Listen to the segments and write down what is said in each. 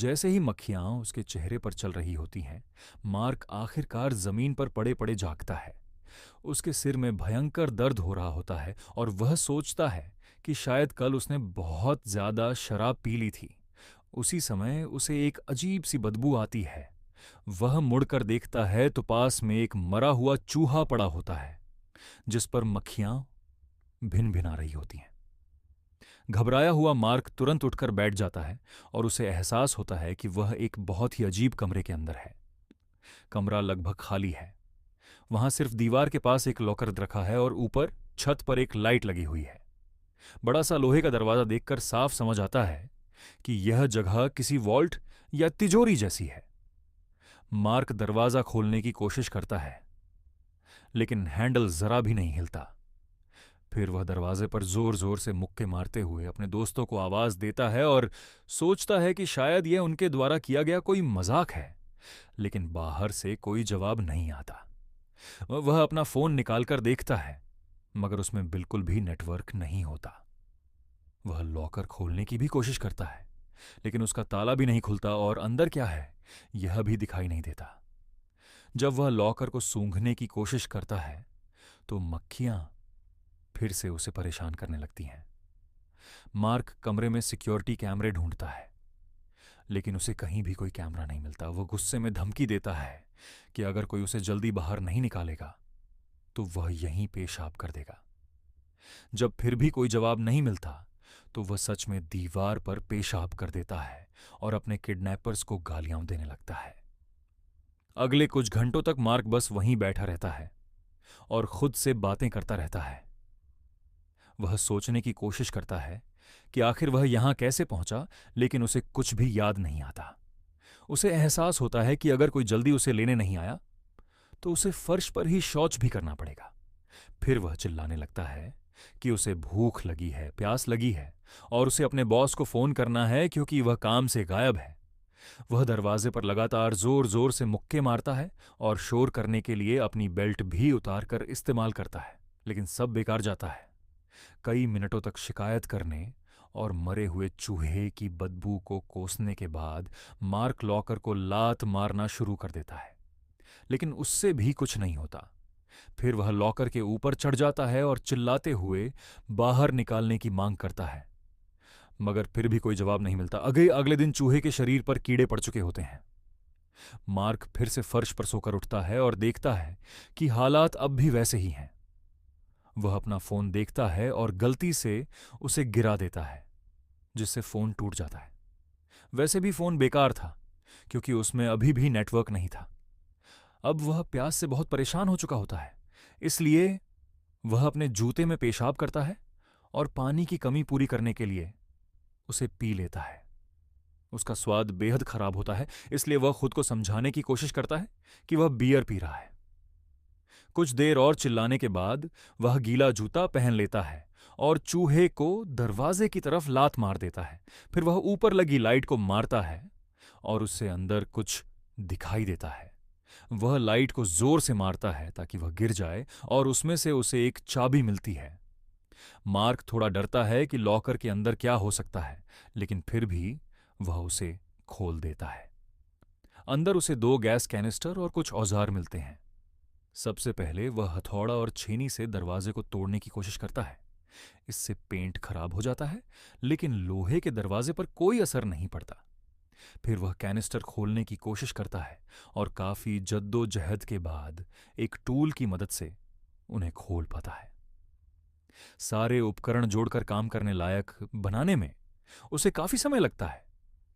जैसे ही मक्खियां उसके चेहरे पर चल रही होती हैं, मार्क आखिरकार जमीन पर पड़े पड़े जागता है। उसके सिर में भयंकर दर्द हो रहा होता है और वह सोचता है कि शायद कल उसने बहुत ज्यादा शराब पी ली थी। उसी समय उसे एक अजीब सी बदबू आती है। वह मुड़कर देखता है तो पास में एक मरा हुआ चूहा पड़ा होता है, जिस पर मक्खियां भिन भिना रही होती हैं। घबराया हुआ मार्क तुरंत उठकर बैठ जाता है और उसे एहसास होता है कि वह एक बहुत ही अजीब कमरे के अंदर है। कमरा लगभग खाली है। वहां सिर्फ दीवार के पास एक लॉकर रखा है और ऊपर छत पर एक लाइट लगी हुई है। बड़ा सा लोहे का दरवाजा देखकर साफ समझ आता है कि यह जगह किसी वॉल्ट या तिजोरी जैसी है। मार्क दरवाजा खोलने की कोशिश करता है, लेकिन हैंडल जरा भी नहीं हिलता। फिर वह दरवाजे पर जोर जोर से मुक्के मारते हुए अपने दोस्तों को आवाज देता है और सोचता है कि शायद यह उनके द्वारा किया गया कोई मजाक है। लेकिन बाहर से कोई जवाब नहीं आता। वह अपना फोन निकालकर देखता है, मगर उसमें बिल्कुल भी नेटवर्क नहीं होता। वह लॉकर खोलने की भी कोशिश करता है, लेकिन उसका ताला भी नहीं खुलता और अंदर क्या है यह भी दिखाई नहीं देता। जब वह लॉकर को सूंघने की कोशिश करता है तो मक्खियां फिर से उसे परेशान करने लगती हैं। मार्क कमरे में सिक्योरिटी कैमरे ढूंढता है, लेकिन उसे कहीं भी कोई कैमरा नहीं मिलता। वो गुस्से में धमकी देता है कि अगर कोई उसे जल्दी बाहर नहीं निकालेगा तो वह यहीं पेशाब कर देगा। जब फिर भी कोई जवाब नहीं मिलता तो वह सच में दीवार पर पेशाब कर देता है और अपने किडनैपर्स को गालियां देने लगता है। अगले कुछ घंटों तक मार्क बस वहीं बैठा रहता है और खुद से बातें करता रहता है। वह सोचने की कोशिश करता है कि आखिर वह यहां कैसे पहुंचा, लेकिन उसे कुछ भी याद नहीं आता। उसे एहसास होता है कि अगर कोई जल्दी उसे लेने नहीं आया तो उसे फर्श पर ही शौच भी करना पड़ेगा। फिर वह चिल्लाने लगता है कि उसे भूख लगी है, प्यास लगी है और उसे अपने बॉस को फोन करना है क्योंकि वह काम से गायब है। वह दरवाजे पर लगातार जोर जोर से मुक्के मारता है और शोर करने के लिए अपनी बेल्ट भी उतार कर इस्तेमाल करता है, लेकिन सब बेकार जाता है। कई मिनटों तक शिकायत करने और मरे हुए चूहे की बदबू को कोसने के बाद मार्क लॉकर को लात मारना शुरू कर देता है, लेकिन उससे भी कुछ नहीं होता। फिर वह लॉकर के ऊपर चढ़ जाता है और चिल्लाते हुए बाहर निकालने की मांग करता है, मगर फिर भी कोई जवाब नहीं मिलता। अगले दिन चूहे के शरीर पर कीड़े पड़ चुके होते हैं। मार्क फिर से फर्श पर सोकर उठता है और देखता है कि हालात अब भी वैसे ही हैं। वह अपना फोन देखता है और गलती से उसे गिरा देता है, जिससे फोन टूट जाता है। वैसे भी फोन बेकार था क्योंकि उसमें अभी भी नेटवर्क नहीं था। अब वह प्यास से बहुत परेशान हो चुका होता है, इसलिए वह अपने जूते में पेशाब करता है और पानी की कमी पूरी करने के लिए उसे पी लेता है। उसका स्वाद बेहद खराब होता है, इसलिए वह खुद को समझाने की कोशिश करता है कि वह बियर पी रहा है। कुछ देर और चिल्लाने के बाद वह गीला जूता पहन लेता है और चूहे को दरवाजे की तरफ लात मार देता है। फिर वह ऊपर लगी लाइट को मारता है और उससे अंदर कुछ दिखाई देता है। वह लाइट को जोर से मारता है ताकि वह गिर जाए और उसमें से उसे एक चाबी मिलती है। मार्क थोड़ा डरता है कि लॉकर के अंदर क्या हो सकता है, लेकिन फिर भी वह उसे खोल देता है। अंदर उसे 2 गैस कैनिस्टर और कुछ औजार मिलते हैं। सबसे पहले वह हथौड़ा और छेनी से दरवाजे को तोड़ने की कोशिश करता है। इससे पेंट खराब हो जाता है, लेकिन लोहे के दरवाजे पर कोई असर नहीं पड़ता। फिर वह कैनिस्टर खोलने की कोशिश करता है और काफी जद्दोजहद के बाद एक टूल की मदद से उन्हें खोल पाता है। सारे उपकरण जोड़कर काम करने लायक बनाने में उसे काफी समय लगता है,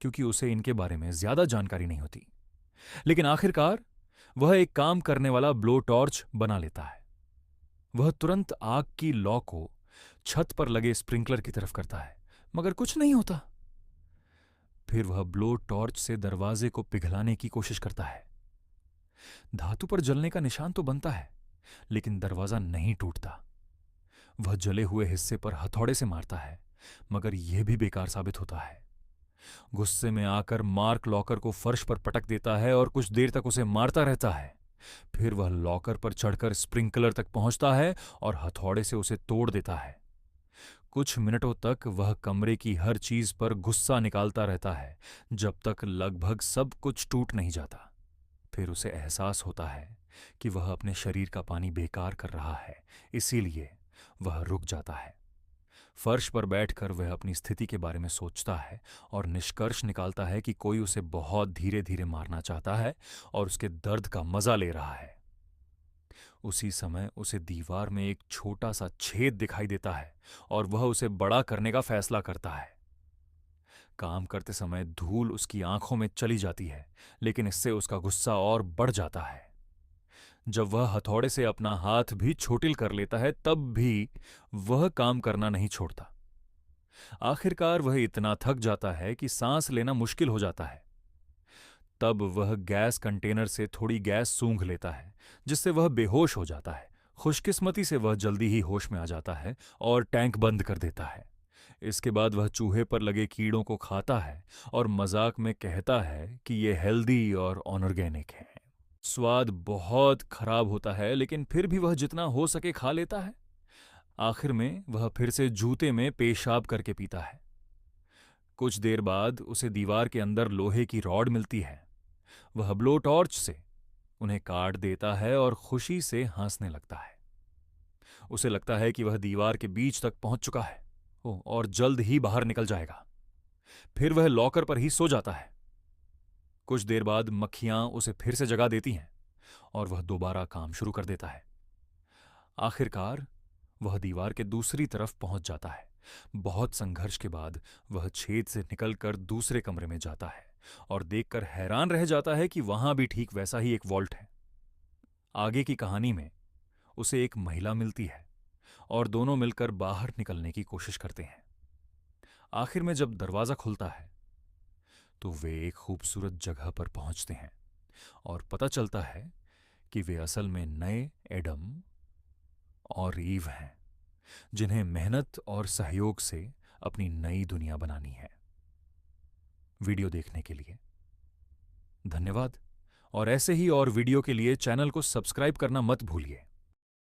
क्योंकि उसे इनके बारे में ज्यादा जानकारी नहीं होती। लेकिन आखिरकार वह एक काम करने वाला ब्लो टॉर्च बना लेता है। वह तुरंत आग की लौ को छत पर लगे स्प्रिंकलर की तरफ करता है, मगर कुछ नहीं होता। फिर वह ब्लो टॉर्च से दरवाजे को पिघलाने की कोशिश करता है। धातु पर जलने का निशान तो बनता है, लेकिन दरवाजा नहीं टूटता। वह जले हुए हिस्से पर हथौड़े से मारता है, मगर यह भी बेकार साबित होता है। गुस्से में आकर मार्क लॉकर को फर्श पर पटक देता है और कुछ देर तक उसे मारता रहता है। फिर वह लॉकर पर चढ़कर स्प्रिंकलर तक पहुंचता है और हथौड़े से उसे तोड़ देता है। कुछ मिनटों तक वह कमरे की हर चीज पर गुस्सा निकालता रहता है, जब तक लगभग सब कुछ टूट नहीं जाता। फिर उसे एहसास होता है कि वह अपने शरीर का पानी बेकार कर रहा है, इसीलिए वह रुक जाता है। फर्श पर बैठकर वह अपनी स्थिति के बारे में सोचता है और निष्कर्ष निकालता है कि कोई उसे बहुत धीरे धीरे मारना चाहता है और उसके दर्द का मजा ले रहा है। उसी समय उसे दीवार में एक छोटा सा छेद दिखाई देता है और वह उसे बड़ा करने का फैसला करता है। काम करते समय धूल उसकी आंखों में चली जाती है, लेकिन इससे उसका गुस्सा और बढ़ जाता है। जब वह हथौड़े से अपना हाथ भी छोटिल कर लेता है, तब भी वह काम करना नहीं छोड़ता। आखिरकार वह इतना थक जाता है कि सांस लेना मुश्किल हो जाता है। तब वह गैस कंटेनर से थोड़ी गैस सूंघ लेता है, जिससे वह बेहोश हो जाता है। खुशकिस्मती से वह जल्दी ही होश में आ जाता है और टैंक बंद कर देता है। इसके बाद वह चूहे पर लगे कीड़ों को खाता है और मजाक में कहता है कि ये हेल्दी और ऑर्गेनिक है। स्वाद बहुत खराब होता है, लेकिन फिर भी वह जितना हो सके खा लेता है। आखिर में वह फिर से जूते में पेशाब करके पीता है। कुछ देर बाद उसे दीवार के अंदर लोहे की रॉड मिलती है। वह ब्लो टॉर्च से उन्हें काट देता है और खुशी से हंसने लगता है। उसे लगता है कि वह दीवार के बीच तक पहुंच चुका है और जल्द ही बाहर निकल जाएगा। फिर वह लॉकर पर ही सो जाता है। कुछ देर बाद मक्खियां उसे फिर से जगा देती हैं और वह दोबारा काम शुरू कर देता है। आखिरकार वह दीवार के दूसरी तरफ पहुंच जाता है। बहुत संघर्ष के बाद वह छेद से निकलकर दूसरे कमरे में जाता है और देखकर हैरान रह जाता है कि वहां भी ठीक वैसा ही एक वॉल्ट है। आगे की कहानी में उसे एक महिला मिलती है और दोनों मिलकर बाहर निकलने की कोशिश करते हैं। आखिर में जब दरवाजा खुलता है तो वे एक खूबसूरत जगह पर पहुंचते हैं और पता चलता है कि वे असल में नए एडम और ईव हैं, जिन्हें मेहनत और सहयोग से अपनी नई दुनिया बनानी है। वीडियो देखने के लिए धन्यवाद और ऐसे ही और वीडियो के लिए चैनल को सब्सक्राइब करना मत भूलिए।